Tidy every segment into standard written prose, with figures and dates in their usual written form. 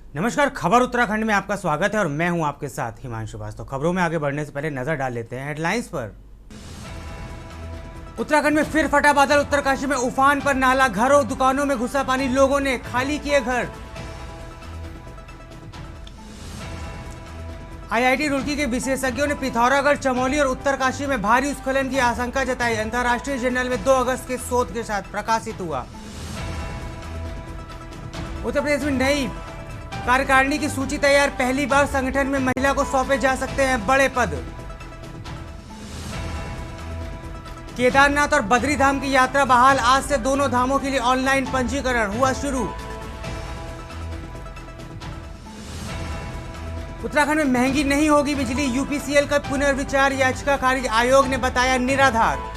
नमस्कार। खबर उत्तराखंड में आपका स्वागत है और मैं हूं आपके साथ हिमांशु वास्तव। खबरों में आगे बढ़ने से पहले नजर डाल लेते हैं हेडलाइंस पर। उत्तराखंड में फिर फटा बादल। उत्तरकाशी में उफान पर नाला, घरों दुकानों में घुसा पानी, लोगों ने खाली किए घर। आईआईटी रुड़की के विशेषज्ञों ने पिथौरागढ़, चमोली और उत्तरकाशी में भारी भूस्खलन की आशंका जताई। अंतर्राष्ट्रीय जर्नल में 2 अगस्त के शोध के साथ प्रकाशित हुआ। उत्तर प्रदेश में नई कार्यकारिणी की सूची तैयार। पहली बार संगठन में महिला को सौंपे जा सकते हैं बड़े पद। केदारनाथ और बद्रीधाम की यात्रा बहाल। आज से दोनों धामों के लिए ऑनलाइन पंजीकरण हुआ शुरू। उत्तराखंड में महंगी नहीं होगी बिजली। यूपीसीएल का पुनर्विचार याचिका खारिज। आयोग ने बताया निराधार।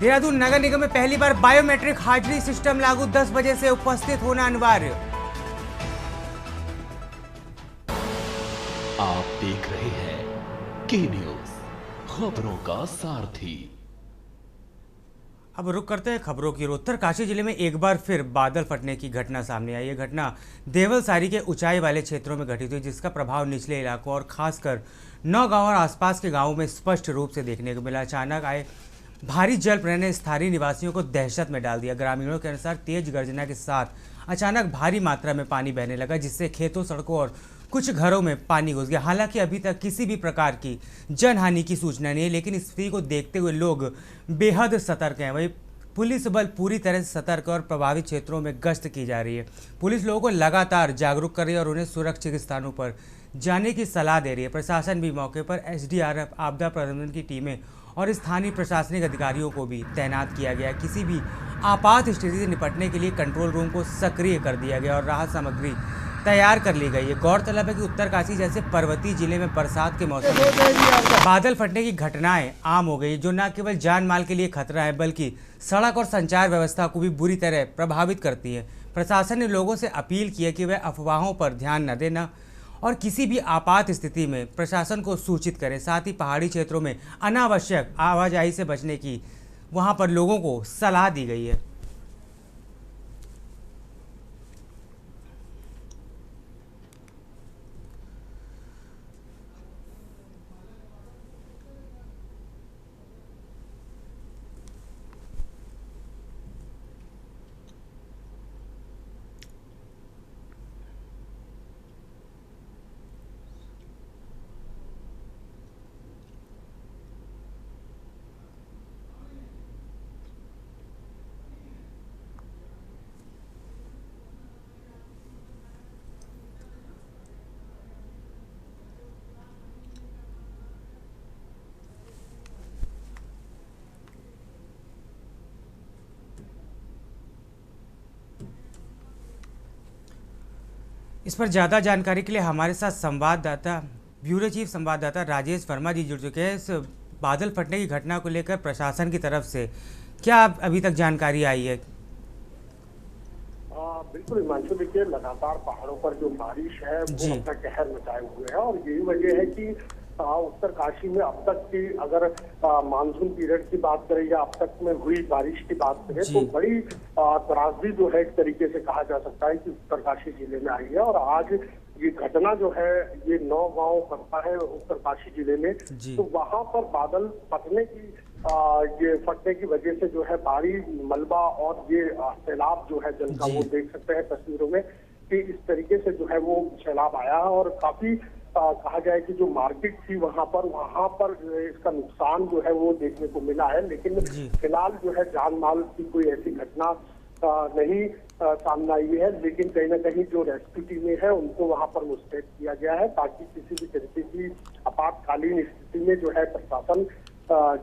देहरादून नगर निगम में पहली बार बायोमेट्रिक हाजिरी सिस्टम लागू। 10 बजे से उपस्थित होना अनिवार्य। आप देख रहे हैं के न्यूज, खबरों का सारथी। अब रुक करते हैं खबरों की ओर। उत्तरकाशी जिले में एक बार फिर बादल फटने की घटना सामने आई। ये घटना देवलसारी के ऊंचाई वाले क्षेत्रों में घटित हुई, जिसका प्रभाव निचले इलाकों और खासकर नौगांव और आसपास के गांवों में स्पष्ट रूप से देखने को मिला। अचानक आए भारी जल प्रलय ने स्थानीय निवासियों को दहशत में डाल दिया। ग्रामीणों के अनुसार तेज गर्जना के साथ अचानक भारी मात्रा में पानी बहने लगा, जिससे खेतों, सड़कों और कुछ घरों में पानी घुस गया। हालांकि अभी तक किसी भी प्रकार की जनहानि की सूचना नहीं है, लेकिन इस स्थिति को देखते हुए लोग बेहद सतर्क हैं। वही पुलिस बल पूरी तरह से सतर्क और प्रभावित क्षेत्रों में गश्त की जा रही है। पुलिस लोगों को लगातार जागरूक कर रही है और उन्हें सुरक्षित स्थानों पर जाने की सलाह दे रही है। प्रशासन भी मौके पर एसडीआरएफ, आपदा प्रबंधन की टीमें और स्थानीय प्रशासनिक अधिकारियों को भी तैनात किया गया। किसी भी आपात स्थिति से निपटने के लिए कंट्रोल रूम को सक्रिय कर दिया गया और राहत सामग्री तैयार कर ली गई है। गौरतलब है कि उत्तरकाशी जैसे पर्वतीय जिले में बरसात के मौसम में बादल फटने की घटनाएं आम हो गई, जो न केवल जान माल के लिए खतरा है बल्कि सड़क और संचार व्यवस्था को भी बुरी तरह प्रभावित करती है। प्रशासन ने लोगों से अपील की है कि वह अफवाहों पर ध्यान न देना और किसी भी आपात स्थिति में प्रशासन को सूचित करें। साथ ही पहाड़ी क्षेत्रों में अनावश्यक आवाजाही से बचने की वहां पर लोगों को सलाह दी गई है। इस पर ज़्यादा जानकारी के लिए हमारे साथ संवाददाता, ब्यूरो चीफ संवाददाता राजेश वर्मा जी जुड़ चुके हैं। इस बादल फटने की घटना को लेकर प्रशासन की तरफ से क्या अभी तक जानकारी आई है? बिल्कुल हिमांशु, देखिए लगातार पहाड़ों पर जो बारिश है वो अपना कहर मचाए हुए है और यही वजह है कि उत्तरकाशी में अब तक की अगर मानसून पीरियड की बात करें या अब तक में हुई बारिश की बात करें तो बड़ी त्रासदी जो है एक तरीके से कहा जा सकता है कि उत्तरकाशी जिले में आई है। और आज ये घटना जो है ये नौगांव पड़ता है उत्तरकाशी जिले में, तो वहां पर बादल फटने की ये फटने की वजह से जो है भारी मलबा और ये सैलाब जो है जल का वो देख सकते हैं तस्वीरों में कि इस तरीके से जो है वो सैलाब आया है। और काफी कहा जाए कि जो मार्केट थी वहां पर इसका नुकसान जो है वो देखने को मिला है, लेकिन फिलहाल जो है जान माल की कोई ऐसी घटना नहीं सामने आई है। लेकिन कहीं ना कहीं जो रेस्क्यू टीमें हैं उनको वहां पर मुस्तैद किया गया है ताकि किसी भी तरीके की आपातकालीन स्थिति में जो है प्रशासन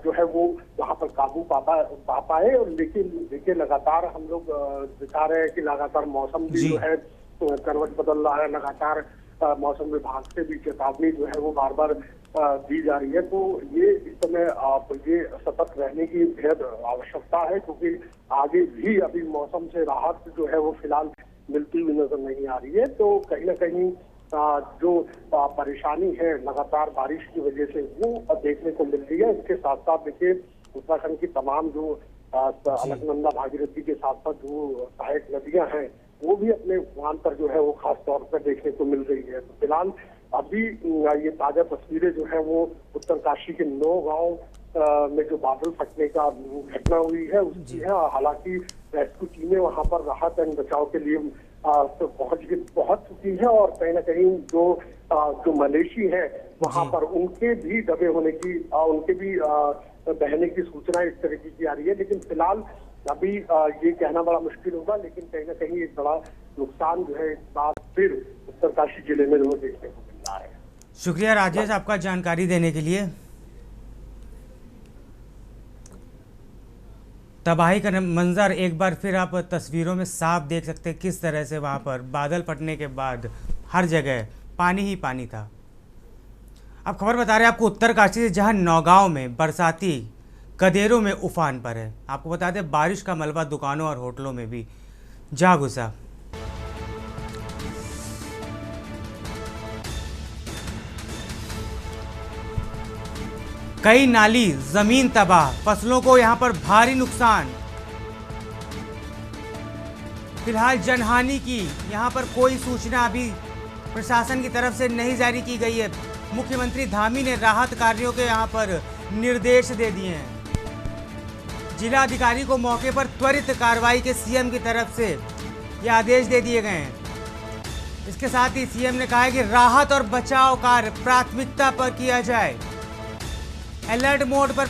जो है वो वहां पर काबू पा पाए। और लेकिन देखिए लगातार हम लोग दिखा रहे हैं कि लगातार मौसम भी जो है करवट बदल रहा है। लगातार मौसम विभाग से भी चेतावनी जो है वो बार बार दी जा रही है। तो ये इस समय ये सतर्क रहने की बेहद आवश्यकता है, क्योंकि आगे भी अभी मौसम से राहत जो है वो फिलहाल मिलती हुई नजर नहीं आ रही है। तो कहीं ना कहीं जो परेशानी है लगातार बारिश की वजह से वो देखने को मिल रही है। इसके साथ साथ देखिए उत्तराखंड की तमाम जो अलकनंदा, भागीरथी के साथ साथ जो सहायक नदियां हैं वो भी अपने उफान पर जो है वो खास तौर पर देखने को मिल रही है। तो फिलहाल अभी ये ताजा तस्वीरें जो है वो उत्तरकाशी के 9 गांव में जो बादल फटने का घटना हुई है उसकी है। हालांकि रेस्क्यू टीमें वहां पर राहत एवं बचाव के लिए तो पहुंच चुकी है और कहीं ना कहीं जो मलेशी है वहां पर उनके भी दबे होने की उनके भी बहने की सूचना इस तरीके की आ रही है। लेकिन फिलहाल अभी ये कहना बड़ा मुश्किल होगा, लेकिन कहीं ना कहीं एक बड़ा नुकसान जो है इस बार फिर उत्तरकाशी जिले में जो देखने को मिल रहा है। शुक्रिया राजेश आपका जानकारी देने के लिए। तबाही का मंजर एक बार फिर आप तस्वीरों में साफ देख सकते हैं, किस तरह से वहाँ पर बादल फटने के बाद हर जगह पानी ही पानी था। अब खबर बता रहे हैं आपको उत्तरकाशी से, जहाँ नौगांव में बरसाती गदेरों में उफान पर है। आपको बता दें बारिश का मलबा दुकानों और होटलों में भी जा घुसा। कई नाली जमीन तबाह, फसलों को यहां पर भारी नुकसान। फिलहाल जनहानि की यहां पर कोई सूचना अभी प्रशासन की तरफ से नहीं जारी की गई है। मुख्यमंत्री धामी ने राहत कार्यों के यहां पर निर्देश दे दिए हैं। जिला अधिकारी को मौके पर त्वरित कार्रवाई के सीएम की तरफ से ये आदेश दे दिए गए हैं। इसके साथ ही सीएम ने कहा है कि राहत और बचाव कार्य प्राथमिकता पर किया जाए। अलर्ट मोड पर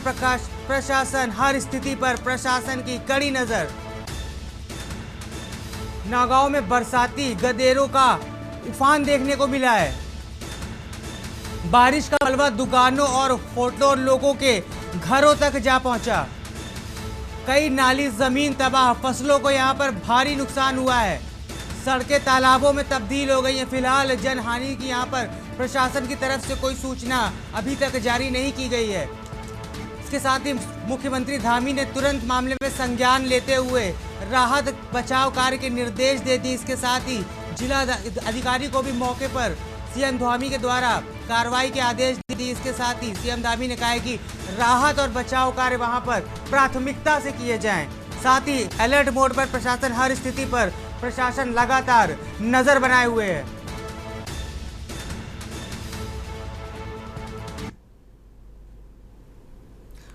प्रशासन, हर स्थिति पर प्रशासन की कड़ी नजर। नौगांव में बरसाती गदेरों का उफान देखने को मिला है। बारिश का मलबा दुकानों और होटलों और लोगों के घरों तक जा पहुंचा। कई नाली जमीन तबाह, फसलों को यहां पर भारी नुकसान हुआ है। सड़कें तालाबों में तब्दील हो गई हैं। फिलहाल जनहानि की यहां पर प्रशासन की तरफ से कोई सूचना अभी तक जारी नहीं की गई है। इसके साथ ही मुख्यमंत्री धामी ने तुरंत मामले में संज्ञान लेते हुए राहत बचाव कार्य के निर्देश दे दिए। इसके साथ ही जिला अधिकारी को भी मौके पर सीएम धामी के द्वारा कार्रवाई के आदेश दे दिए। इसके साथ ही सीएम धामी ने कहा है कि राहत और बचाव कार्य वहां पर प्राथमिकता से किए जाएं। साथ ही अलर्ट मोड पर प्रशासन, हर स्थिति पर प्रशासन लगातार नजर बनाए हुए है।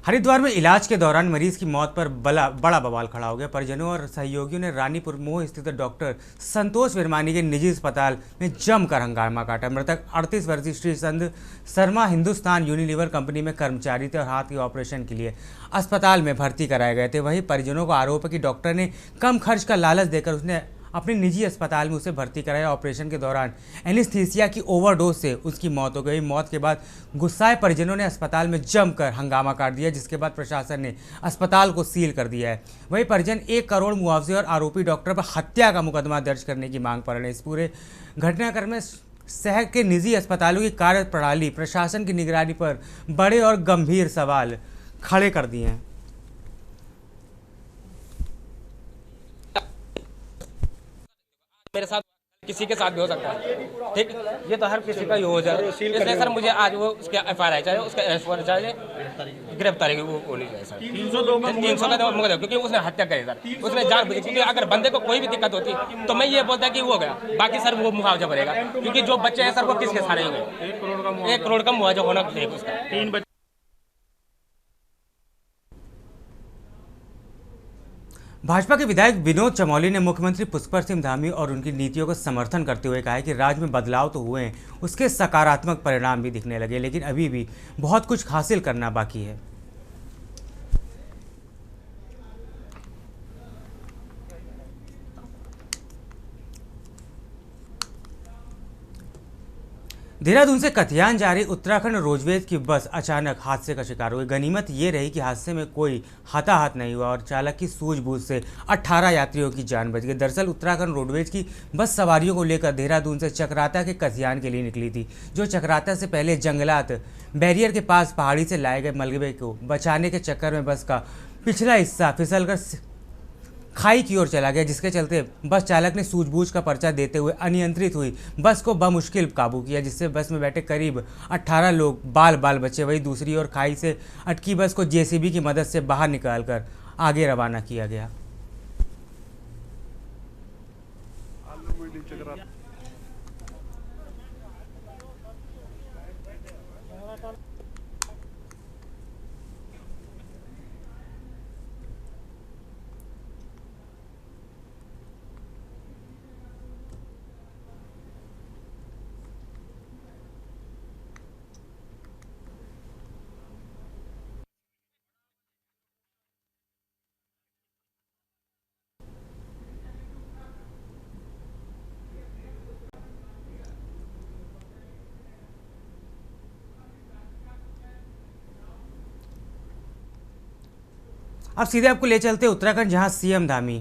हरिद्वार में इलाज के दौरान मरीज की मौत पर बड़ा बवाल खड़ा हो गया। परिजनों और सहयोगियों ने रानीपुर मोह स्थित डॉक्टर संतोष विरमानी के निजी अस्पताल में जमकर हंगामा काटा। मृतक 38 वर्षीय श्री संत शर्मा हिंदुस्तान यूनिलीवर कंपनी में कर्मचारी थे और हाथ के ऑपरेशन के लिए अस्पताल में भर्ती कराए गए थे। वहीं परिजनों का आरोप है कि डॉक्टर ने कम खर्च का लालच देकर उसने अपने निजी अस्पताल में उसे भर्ती कराया। ऑपरेशन के दौरान एनेस्थीसिया की ओवरडोज से उसकी मौत हो गई। मौत के बाद गुस्साए परिजनों ने अस्पताल में जमकर हंगामा काट दिया, जिसके बाद प्रशासन ने अस्पताल को सील कर दिया है। वहीं परिजन 1 करोड़ मुआवजे और आरोपी डॉक्टर पर हत्या का मुकदमा दर्ज करने की मांग पर है। इस पूरे घटनाक्रम में शहर के निजी अस्पतालों की कार्य प्रणाली, प्रशासन की निगरानी पर बड़े और गंभीर सवाल खड़े कर दिए हैं। मेरे साथ किसी के साथ भी हो सकता है, ठीक, ये तो हर किसी का ही हो जाए। इसलिए सर मुझे आज वो उसके एफआईआर चाहिए, उसका अरेस्ट होना चाहिए, गिरफ्तारी वो होनी चाहिए सर। 300 का मुकदमा, क्योंकि उसने हत्या करी सर, उसने जान बुझी। क्योंकि अगर बंदे को कोई भी दिक्कत होती तो मैं ये बोलता कि वो हो गया, बाकी सर वो मुआवजा भरेगा। क्योंकि जो बच्चे हैं सर वो किसके सारे हुए, 1 करोड़ का मुआवजा होना चाहिए उसका। 3 भाजपा के विधायक विनोद चमोली ने मुख्यमंत्री पुष्कर सिंह धामी और उनकी नीतियों का समर्थन करते हुए कहा है कि राज्य में बदलाव तो हुए हैं, उसके सकारात्मक परिणाम भी दिखने लगे, लेकिन अभी भी बहुत कुछ हासिल करना बाकी है। देहरादून से कथियान जा रही उत्तराखंड रोडवेज की बस अचानक हादसे का शिकार हुई। गनीमत ये रही कि हादसे में कोई हताहत नहीं हुआ और चालक की सूझबूझ से 18 यात्रियों की जान बच गई। दरअसल उत्तराखंड रोडवेज की बस सवारियों को लेकर देहरादून से चकराता के कथियान के लिए निकली थी, जो चकराता से पहले जंगलात बैरियर के पास पहाड़ी से लाए गए मलबे को बचाने के चक्कर में बस का पिछला हिस्सा फिसलकर खाई की ओर चला गया, जिसके चलते बस चालक ने सूझबूझ का पर्चा देते हुए अनियंत्रित हुई बस को बमुश्किल काबू किया, जिससे बस में बैठे करीब 18 लोग बाल बचे। वहीं दूसरी ओर खाई से अटकी बस को जेसीबी की मदद से बाहर निकालकर आगे रवाना किया गया। अब सीधे आपको ले चलते उत्तराखंड, जहां सीएम धामी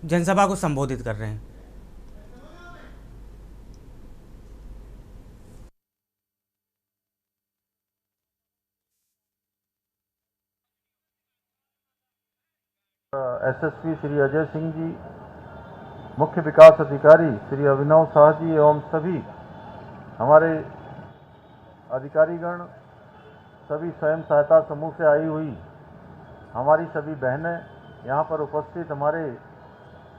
जनसभा को संबोधित कर रहे हैं। एसएसपी श्री अजय सिंह जी, मुख्य विकास अधिकारी श्री अभिनव शाह जी एवं सभी हमारे अधिकारीगण, सभी स्वयं सहायता समूह से आई हुई हमारी सभी बहनें, यहाँ पर उपस्थित हमारे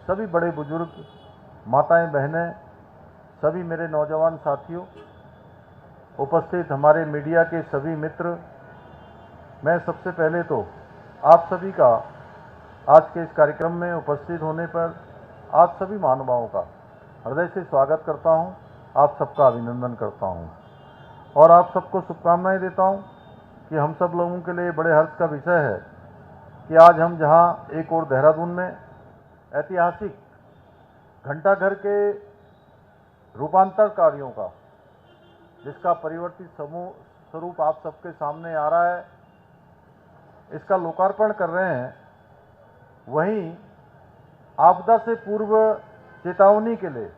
सभी बड़े बुजुर्ग, माताएं, बहनें, सभी मेरे नौजवान साथियों, उपस्थित हमारे मीडिया के सभी मित्र, मैं सबसे पहले तो आप सभी का आज के इस कार्यक्रम में उपस्थित होने पर आप सभी महानुभावों का हृदय से स्वागत करता हूं, आप सबका अभिनंदन करता हूं और आप सबको शुभकामनाएं देता हूं कि हम सब लोगों के लिए बड़े हर्ष का विषय है कि आज हम जहां एक और देहरादून में ऐतिहासिक घंटाघर के रूपांतर कार्यों का, जिसका परिवर्तित स्वरूप आप सबके सामने आ रहा है, इसका लोकार्पण कर रहे हैं। वहीं आपदा से पूर्व चेतावनी के लिए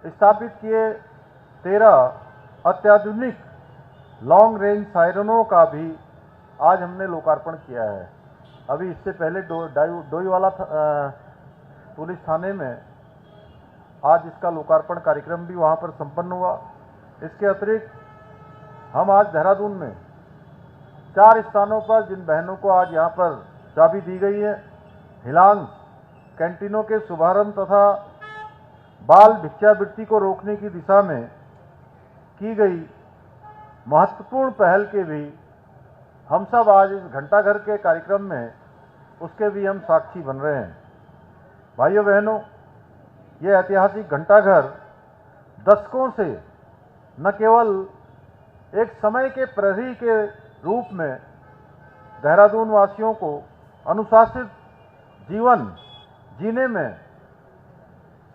स्थापित किए 13 अत्याधुनिक लॉन्ग रेंज सायरनों का भी आज हमने लोकार्पण किया है। अभी इससे पहले डोईवाला पुलिस थाने में आज इसका लोकार्पण कार्यक्रम भी वहां पर संपन्न हुआ। इसके अतिरिक्त हम आज देहरादून में 4 स्थानों पर जिन बहनों को आज यहाँ पर चाबी दी गई है, हिलांस कैंटीनों के शुभारंभ तथा बाल भिक्षावृत्ति को रोकने की दिशा में की गई महत्वपूर्ण पहल के भी हम सब आज इस घंटाघर के कार्यक्रम में उसके भी हम साक्षी बन रहे हैं। भाइयों बहनों, ये ऐतिहासिक घंटाघर दशकों से न केवल एक समय के प्रहरी के रूप में देहरादून वासियों को अनुशासित जीवन जीने में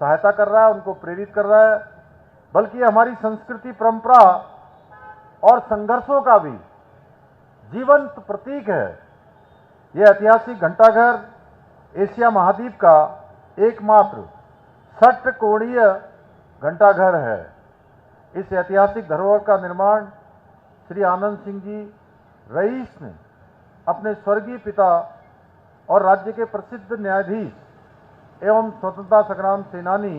सहायता कर रहा है, उनको प्रेरित कर रहा है, बल्कि हमारी संस्कृति, परंपरा और संघर्षों का भी जीवंत प्रतीक है। यह ऐतिहासिक घंटाघर एशिया महाद्वीप का एकमात्र षटकोणीय घंटाघर है। इस ऐतिहासिक धरोहर का निर्माण श्री आनंद सिंह जी रईस ने अपने स्वर्गीय पिता और राज्य के प्रसिद्ध न्यायाधीश एवं स्वतंत्रता संग्राम सेनानी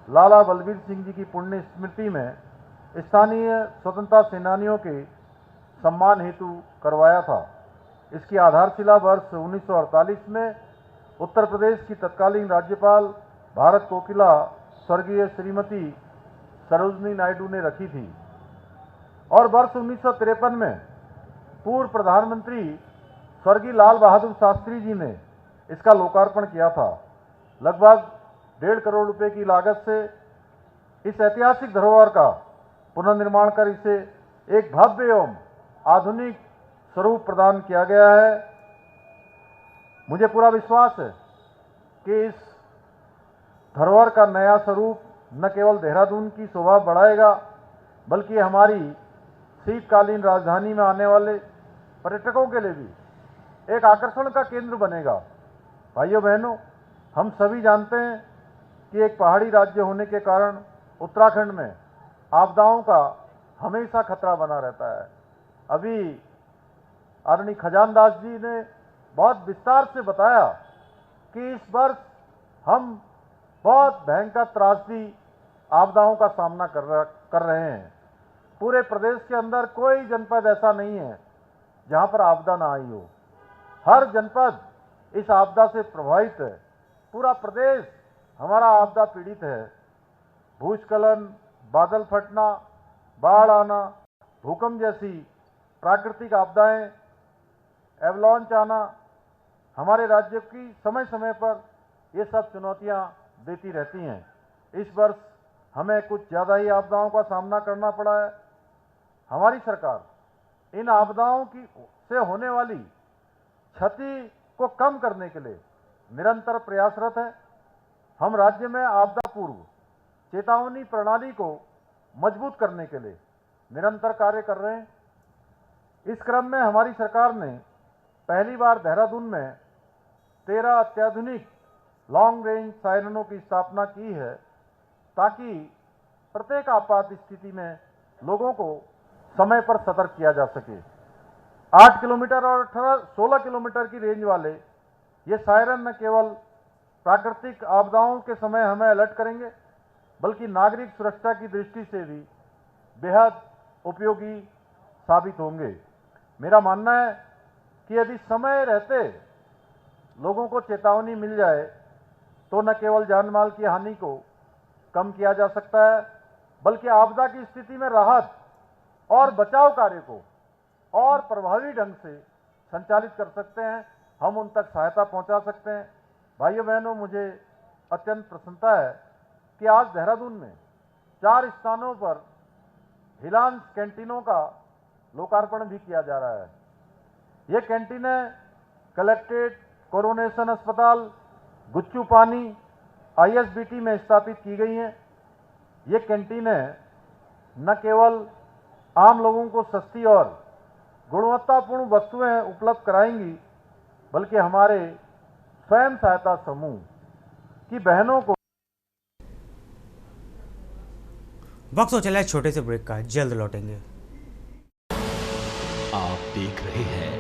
लाला बलबीर सिंह जी की पुण्य स्मृति में स्थानीय स्वतंत्रता सेनानियों के सम्मान हेतु करवाया था। इसकी आधारशिला वर्ष 1948 में उत्तर प्रदेश की तत्कालीन राज्यपाल भारत कोकिला स्वर्गीय श्रीमती सरोजनी नायडू ने रखी थी और वर्ष 1953 में पूर्व प्रधानमंत्री स्वर्गीय लाल बहादुर शास्त्री जी ने इसका लोकार्पण किया था। लगभग 1.5 करोड़ रुपए की लागत से इस ऐतिहासिक धरोहर का पुनर्निर्माण कर इसे एक भव्य एवं आधुनिक स्वरूप प्रदान किया गया है। मुझे पूरा विश्वास है कि इस धरोहर का नया स्वरूप न केवल देहरादून की शोभा बढ़ाएगा, बल्कि हमारी शीतकालीन राजधानी में आने वाले पर्यटकों के लिए भी एक आकर्षण का केंद्र बनेगा। भाइयों बहनों, हम सभी जानते हैं कि एक पहाड़ी राज्य होने के कारण उत्तराखंड में आपदाओं का हमेशा खतरा बना रहता है। अभी आदरणीय खजानदास जी ने बहुत विस्तार से बताया कि इस वर्ष हम बहुत भयंकर त्रासदी आपदाओं का सामना कर रहे हैं। पूरे प्रदेश के अंदर कोई जनपद ऐसा नहीं है जहां पर आपदा ना आई हो। हर जनपद इस आपदा से प्रभावित है। पूरा प्रदेश हमारा आपदा पीड़ित है। भूस्खलन, बादल फटना, बाढ़ आना, भूकंप जैसी प्राकृतिक आपदाएं, एवलांच आना हमारे राज्य की समय समय पर ये सब चुनौतियां देती रहती हैं। इस वर्ष हमें कुछ ज़्यादा ही आपदाओं का सामना करना पड़ा है। हमारी सरकार इन आपदाओं की से होने वाली क्षति को कम करने के लिए निरंतर प्रयासरत है। हम राज्य में आपदा पूर्व चेतावनी प्रणाली को मजबूत करने के लिए निरंतर कार्य कर रहे हैं। इस क्रम में हमारी सरकार ने पहली बार देहरादून में 13 अत्याधुनिक लॉन्ग रेंज सायरनों की स्थापना की है, ताकि प्रत्येक आपात स्थिति में लोगों को समय पर सतर्क किया जा सके। 8 किलोमीटर और 16 किलोमीटर की रेंज वाले ये सायरन न केवल प्राकृतिक आपदाओं के समय हमें अलर्ट करेंगे, बल्कि नागरिक सुरक्षा की दृष्टि से भी बेहद उपयोगी साबित होंगे। मेरा मानना है कि यदि समय रहते लोगों को चेतावनी मिल जाए तो न केवल जान माल की हानि को कम किया जा सकता है, बल्कि आपदा की स्थिति में राहत और बचाव कार्य को और प्रभावी ढंग से संचालित कर सकते हैं। हम उन तक सहायता पहुंचा सकते हैं। भाइयों बहनों, मुझे अत्यंत प्रसन्नता है कि आज देहरादून में 4 स्थानों पर हिलांस कैंटीनों का लोकार्पण भी किया जा रहा है। ये कैंटीनें कलेक्ट्रेट, कोरोनेशन अस्पताल, गुच्चू पानी, ISBT में स्थापित की गई हैं। ये कैंटीनें न केवल आम लोगों को सस्ती और गुणवत्तापूर्ण वस्तुएं उपलब्ध कराएंगी, बल्कि हमारे स्वयं सहायता समूह की बहनों को। वक्त हो चला है छोटे से ब्रेक का, जल्द लौटेंगे। आप देख रहे हैं